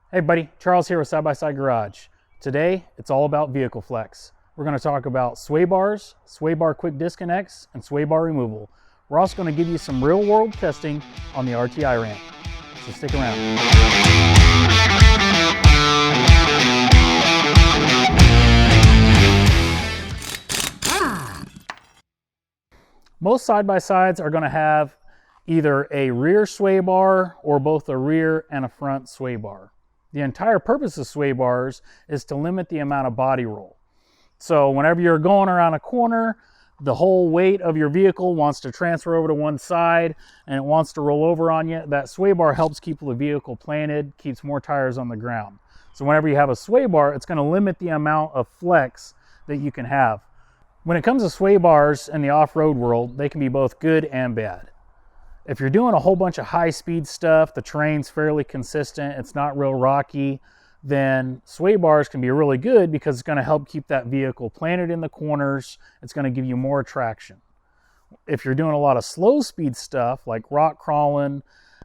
Hey buddy, Charles here with Side by Side Garage. Today, it's all about vehicle flex. We're going to talk about sway bars, sway bar quick disconnects, and sway bar removal. We're also going to give you some real world testing on the RTI ramp. So stick around. Most side-by-sides are going to have either a rear sway bar or both a rear and a front sway bar. The entire purpose of sway bars is to limit the amount of body roll. So whenever you're going around a corner, the whole weight of your vehicle wants to transfer over to one side and it wants to roll over on you. That sway bar helps keep the vehicle planted, keeps more tires on the ground. So whenever you have a sway bar, it's going to limit the amount of flex that you can have. When it comes to sway bars in the off-road world, they can be both good and bad. If you're doing a whole bunch of high-speed stuff, the terrain's fairly consistent, it's not real rocky, then sway bars can be really good because it's going to help keep that vehicle planted in the corners. It's going to give you more traction. If you're doing a lot of slow-speed stuff like rock crawling,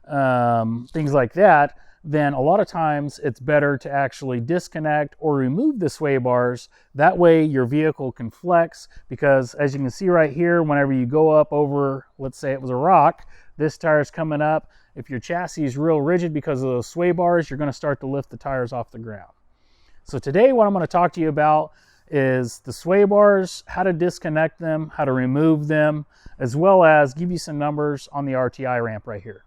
things like that, then a lot of times it's better to actually disconnect or remove the sway bars. That way your vehicle can flex, because as you can see right here, whenever you go up over, let's say it was a rock, this tire's coming up. If your chassis is real rigid because of those sway bars, you're going to start to lift the tires off the ground. So today what I'm going to talk to you about is the sway bars, how to disconnect them, how to remove them, as well as give you some numbers on the RTI ramp right here.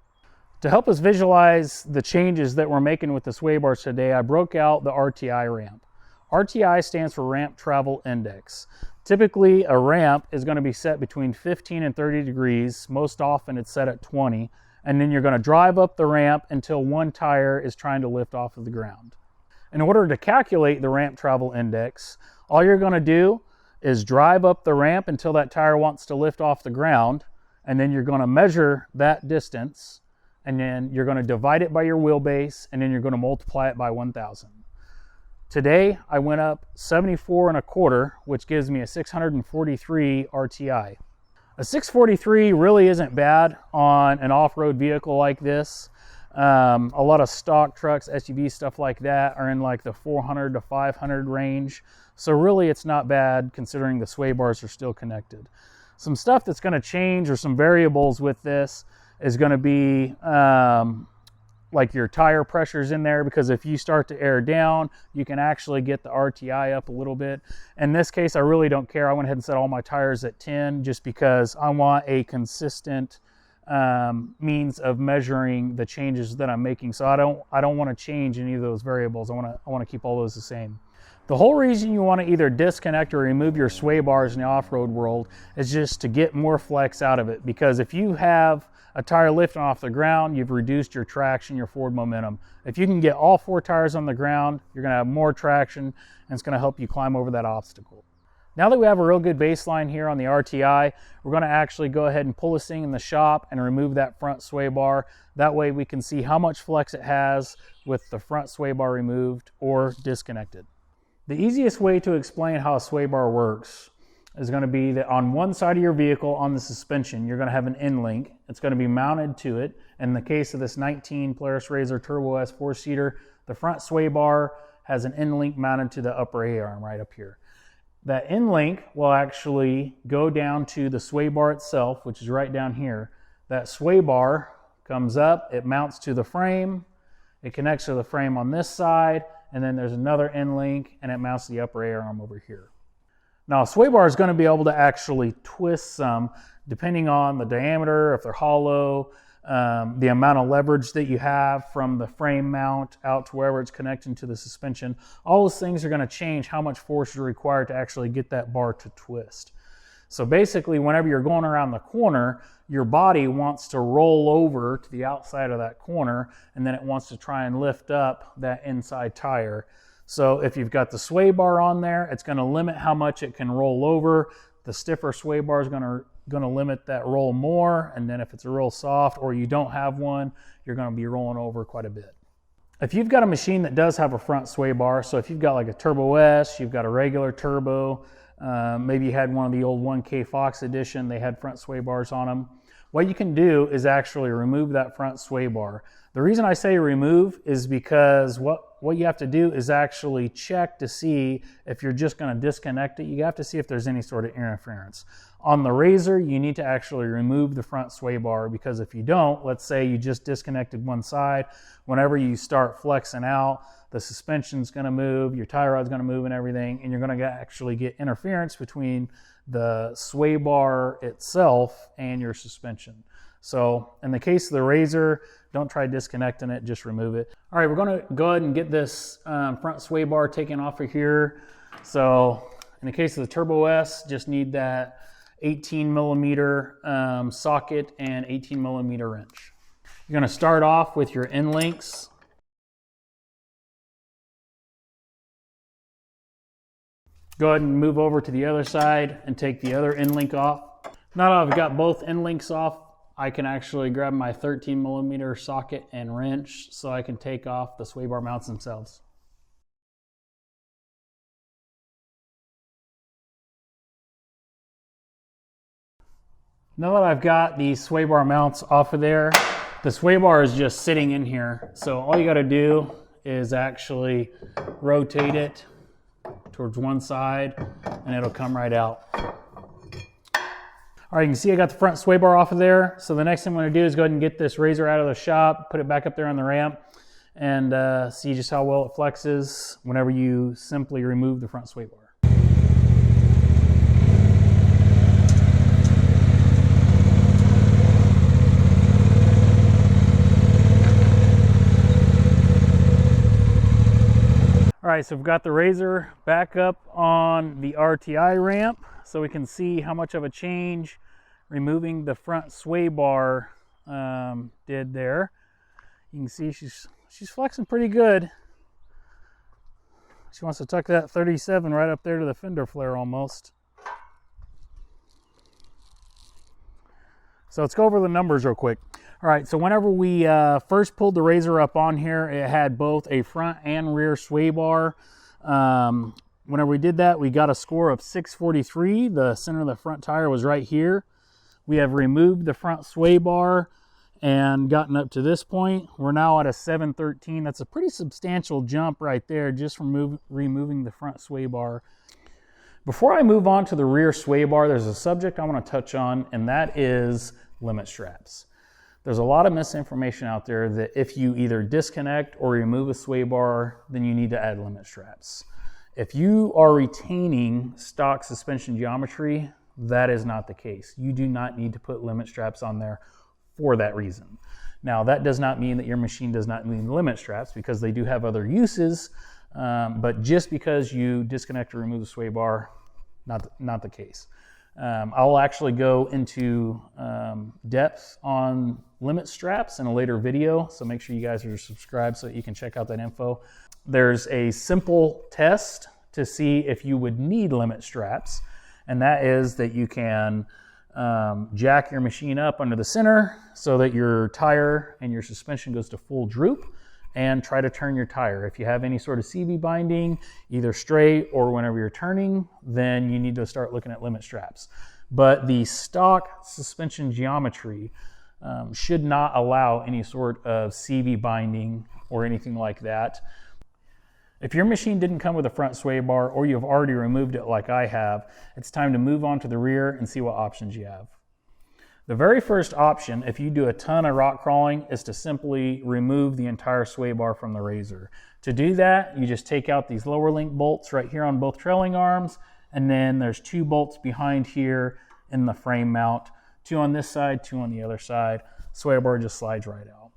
To help us visualize the changes that we're making with the sway bars today, I broke out the RTI ramp. RTI stands for Ramp Travel Index. Typically, a ramp is going to be set between 15 and 30 degrees. Most often it's set at 20. And then you're going to drive up the ramp until one tire is trying to lift off of the ground. In order to calculate the Ramp Travel Index, all you're going to do is drive up the ramp until that tire wants to lift off the ground. And then you're going to measure that distance. And then you're going to divide it by your wheelbase, and then you're going to multiply it by 1,000. Today, I went up 74 1/4, which gives me a 643 RTI. A 643 really isn't bad on an off-road vehicle like this. A lot of stock trucks, SUVs, stuff like that are in like the 400 to 500 range. So really it's not bad considering the sway bars are still connected. Some stuff that's going to change, or some variables with this, is going to be like your tire pressures in there, because if you start to air down, you can actually get the RTI up a little bit. In this case, I really don't care. I went ahead and set all my tires at 10 just because I want a consistent means of measuring the changes that I'm making. So I don't want to change any of those variables. I want to keep all those the same. The whole reason you want to either disconnect or remove your sway bars in the off-road world is just to get more flex out of it, because if you have a tire lifting off the ground, you've reduced your traction, your forward momentum. If you can get all four tires on the ground, you're going to have more traction, and it's going to help you climb over that obstacle. Now that we have a real good baseline here on the RTI, we're going to actually go ahead and pull this thing in the shop and remove that front sway bar. That way we can see how much flex it has with the front sway bar removed or disconnected. The easiest way to explain how a sway bar works is going to be that on one side of your vehicle, on the suspension, you're going to have an end link. It's going to be mounted to it. In the case of this 19 Polaris RZR Turbo S 4-seater, the front sway bar has an end link mounted to the upper A-arm right up here. That end link will actually go down to the sway bar itself, which is right down here. That sway bar comes up, it mounts to the frame, it connects to the frame on this side, and then there's another end link, and it mounts to the upper A-arm over here. Now, a sway bar is going to be able to actually twist some, depending on the diameter, if they're hollow, the amount of leverage that you have from the frame mount out to wherever it's connecting to the suspension. All those things are going to change how much force is required to actually get that bar to twist. So basically, whenever you're going around the corner, your body wants to roll over to the outside of that corner, and then it wants to try and lift up that inside tire. So if you've got the sway bar on there, it's going to limit how much it can roll over. The stiffer sway bar is going to limit that roll more, and then if it's a real soft or you don't have one, you're going to be rolling over quite a bit. If you've got a machine that does have a front sway bar, so if you've got like a Turbo S, you've got a regular turbo, maybe you had one of the old 1K Fox edition, they had front sway bars on them. what you can do is actually remove that front sway bar. The reason I say remove is because what you have to do is actually check to see if you're just going to disconnect it. You have to see if there's any sort of interference. On the RZR, you need to actually remove the front sway bar, because if you don't, let's say you just disconnected one side, whenever you start flexing out, the suspension's going to move, your tie rod's going to move and everything, and you're going to actually get interference between the sway bar itself and your suspension. So in the case of the RZR, don't try disconnecting it, just remove it. All right, we're going to go ahead and get this front sway bar taken off of here. So in the case of the Turbo S, just need that 18 millimeter socket and 18 millimeter wrench. You're going to start off with your end links. Go ahead and move over to the other side and take the other end link off. Now that I've got both end links off, I can actually grab my 13 millimeter socket and wrench so I can take off the sway bar mounts themselves. Now that I've got the sway bar mounts off of there, the sway bar is just sitting in here. So all you got to do is actually rotate it towards one side and it'll come right out. All right, you can see I got the front sway bar off of there. So the next thing I'm going to do is go ahead and get this RZR out of the shop, put it back up there on the ramp, and see just how well it flexes whenever you simply remove the front sway bar. All right, so we've got the RZR back up on the RTI ramp, so we can see how much of a change removing the front sway bar did there. You can see she's flexing pretty good. She wants to tuck that 37 right up there to the fender flare almost. So let's go over the numbers real quick. All right, so whenever we first pulled the RZR up on here, it had both a front and rear sway bar. Whenever we did that, we got a score of 643. The center of the front tire was right here. We have removed the front sway bar and gotten up to this point. We're now at a 713. That's a pretty substantial jump right there just from removing the front sway bar. Before I move on to the rear sway bar, there's a subject I want to touch on, and that is limit straps. There's a lot of misinformation out there that if you either disconnect or remove a sway bar, then you need to add limit straps. If you are retaining stock suspension geometry, that is not the case. You do not need to put limit straps on there for that reason. Now, that does not mean that your machine does not need limit straps, because they do have other uses, but just because you disconnect or remove the sway bar, not the case. I'll actually go into depth on limit straps in a later video, so make sure you guys are subscribed so that you can check out that info. There's a simple test to see if you would need limit straps, and that is that you can jack your machine up under the center so that your tire and your suspension goes to full droop, and try to turn your tire. If you have any sort of CV binding, either straight or whenever you're turning, then you need to start looking at limit straps. But the stock suspension geometry should not allow any sort of CV binding or anything like that. If your machine didn't come with a front sway bar, or you've already removed it like I have, it's time to move on to the rear and see what options you have. The very first option, if you do a ton of rock crawling, is to simply remove the entire sway bar from the RZR. To do that, you just take out these lower link bolts right here on both trailing arms, and then there's 2 bolts behind here in the frame mount, 2 on this side, 2 on the other side. Sway bar just slides right out.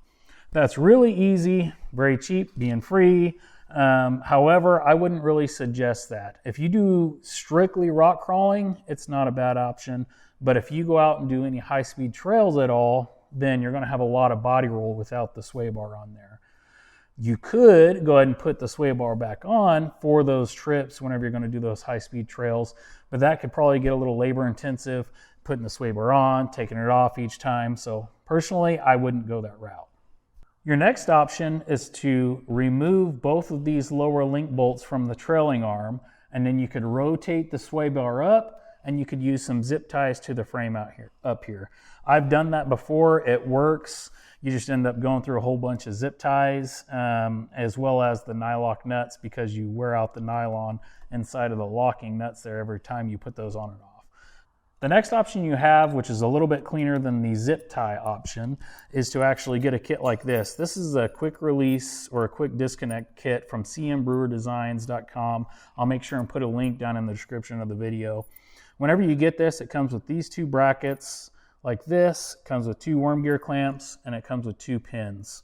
That's really easy, very cheap, being free. However, I wouldn't really suggest that. If you do strictly rock crawling, it's not a bad option. But if you go out and do any high-speed trails at all, then you're going to have a lot of body roll without the sway bar on there. You could go ahead and put the sway bar back on for those trips whenever you're going to do those high-speed trails, but that could probably get a little labor-intensive, putting the sway bar on, taking it off each time. So personally, I wouldn't go that route. Your next option is to remove both of these lower link bolts from the trailing arm, and then you could rotate the sway bar up and you could use some zip ties to the frame up here. I've done that before. It works. You just end up going through a whole bunch of zip ties, as well as the nylock nuts, because you wear out the nylon inside of the locking nuts there every time you put those on and off. The next option you have, which is a little bit cleaner than the zip tie option, is to actually get a kit like this. This is a quick release or a quick disconnect kit from cmbrewerdesigns.com. I'll make sure and put a link down in the description of the video. Whenever you get this, it comes with these two brackets like this, it comes with 2 worm gear clamps, and it comes with 2 pins.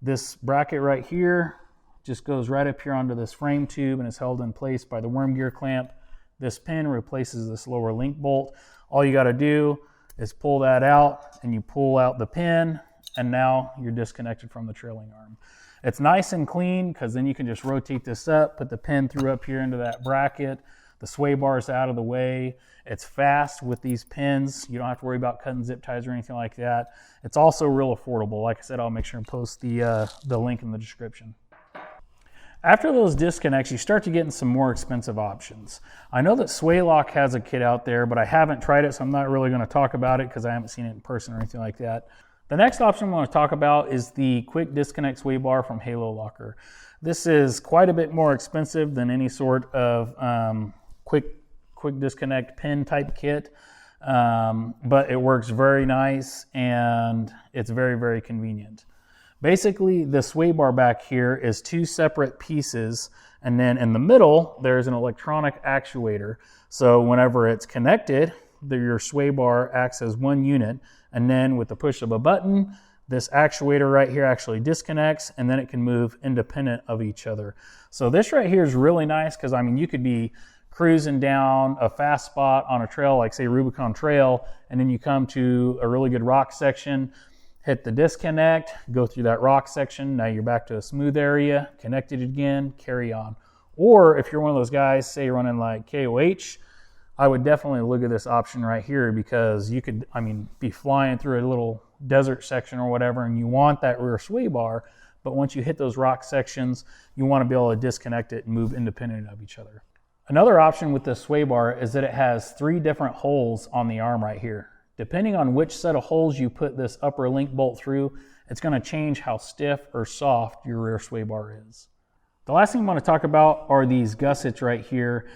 This bracket right here just goes right up here onto this frame tube and is held in place by the worm gear clamp. This pin replaces this lower link bolt. All you got to do is pull that out, and you pull out the pin, and now you're disconnected from the trailing arm. It's nice and clean because then you can just rotate this up, put the pin through up here into that bracket. The sway bar is out of the way. It's fast with these pins. You don't have to worry about cutting zip ties or anything like that. It's also real affordable. Like I said, I'll make sure and post the link in the description. After those disconnects, you start to get in some more expensive options. I know that Swaylock has a kit out there, but I haven't tried it, so I'm not really going to talk about it because I haven't seen it in person or anything like that. The next option I want to talk about is the quick disconnect sway bar from Halo Locker. This is quite a bit more expensive than any sort of quick disconnect pin type kit, but it works very nice and it's very, very convenient. Basically, the sway bar back here is 2 separate pieces, and then in the middle, there's an electronic actuator. So whenever it's connected, your sway bar acts as one unit, and then with the push of a button, this actuator right here actually disconnects, and then it can move independent of each other. So this right here is really nice because, I mean, you could be cruising down a fast spot on a trail, like say Rubicon Trail, and then you come to a really good rock section, hit the disconnect, go through that rock section, now you're back to a smooth area, connected again, carry on. Or if you're one of those guys, say you're running like KOH, I would definitely look at this option right here because you could, I mean, be flying through a little desert section or whatever, and you want that rear sway bar, but once you hit those rock sections, you want to be able to disconnect it and move independent of each other. Another option with this sway bar is that it has 3 different holes on the arm right here. Depending on which set of holes you put this upper link bolt through, it's going to change how stiff or soft your rear sway bar is. The last thing I want to talk about are these gussets right here.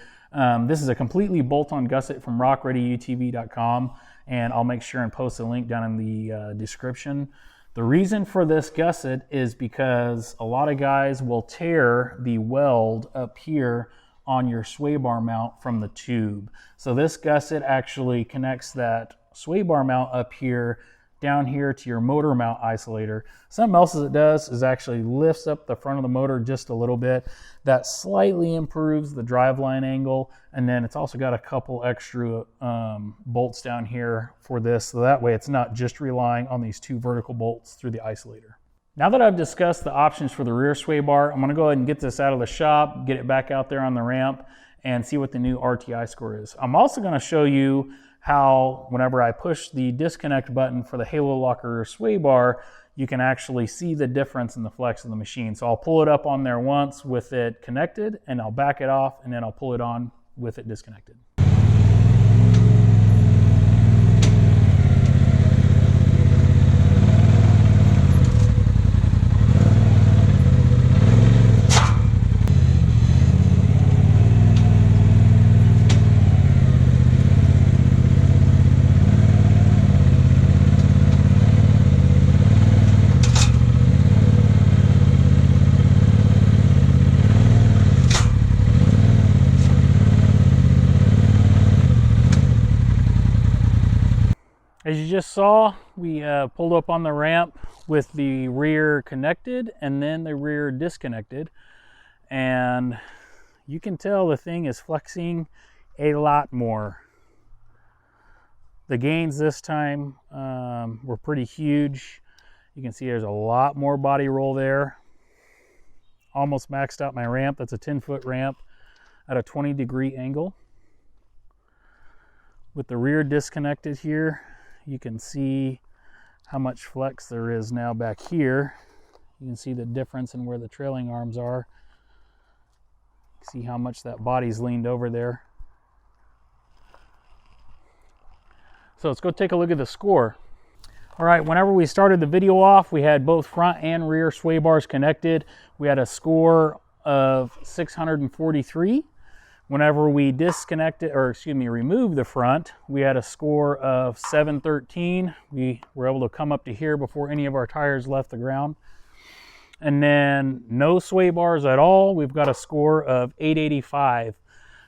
This is a completely bolt-on gusset from rockreadyutv.com, and I'll make sure and post a link down in the description. The reason for this gusset is because a lot of guys will tear the weld up here on your sway bar mount from the tube. So this gusset actually connects that sway bar mount up here down here to your motor mount isolator. Something else it does is actually lifts up the front of the motor just a little bit. That slightly improves the driveline angle, and then it's also got a couple extra bolts down here for this, so that way it's not just relying on these 2 vertical bolts through the isolator. Now that I've discussed the options for the rear sway bar, I'm going to go ahead and get this out of the shop, get it back out there on the ramp, and see what the new RTI score is. I'm also going to show you how whenever I push the disconnect button for the Halo Locker sway bar, you can actually see the difference in the flex of the machine. So I'll pull it up on there once with it connected, and I'll back it off, and then I'll pull it on with it disconnected. As you just saw, we pulled up on the ramp with the rear connected and then the rear disconnected, and you can tell the thing is flexing a lot more. The gains this time were pretty huge. You can see there's a lot more body roll there. Almost maxed out my ramp. That's a 10-foot ramp at a 20-degree angle. With the rear disconnected here, you can see how much flex there is now back here. You can see the difference in where the trailing arms are. See how much that body's leaned over there. So let's go take a look at the score. All right, whenever we started the video off, we had both front and rear sway bars connected. We had a score of 643. Whenever we removed the front, we had a score of 713. We were able to come up to here before any of our tires left the ground. And then no sway bars at all, we've got a score of 885.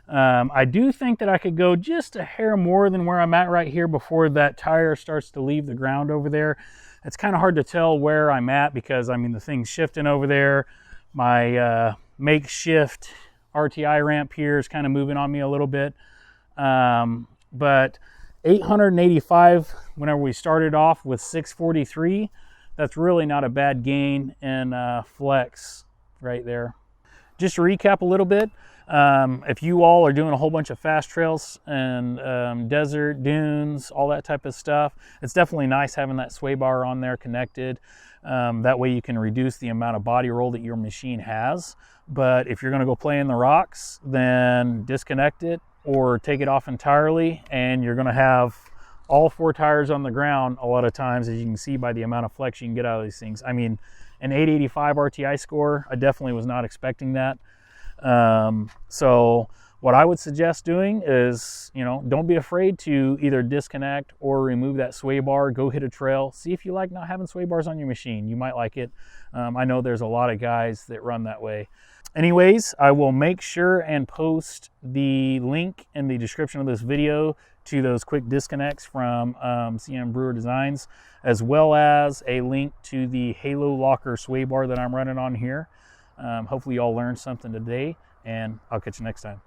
I do think that I could go just a hair more than where I'm at right here before that tire starts to leave the ground over there. It's kind of hard to tell where I'm at because, I mean, the thing's shifting over there. My makeshift RTI ramp here is kind of moving on me a little bit. But 885 whenever we started off with 643, that's really not a bad gain in flex right there. Just to recap a little bit, if you all are doing a whole bunch of fast trails and desert, dunes, all that type of stuff, it's definitely nice having that sway bar on there connected. That way you can reduce the amount of body roll that your machine has. But if you're going to go play in the rocks, then disconnect it or take it off entirely, and you're going to have all 4 tires on the ground a lot of times, as you can see by the amount of flex you can get out of these things. I mean, an 885 RTI score, I definitely was not expecting that. So what I would suggest doing is, you know, don't be afraid to either disconnect or remove that sway bar. Go hit a trail. See if you like not having sway bars on your machine. You might like it. I know there's a lot of guys that run that way. Anyways, I will make sure and post the link in the description of this video to those quick disconnects from CM Brewer Designs, as well as a link to the Halo Locker sway bar that I'm running on here. Hopefully you all learned something today, and I'll catch you next time.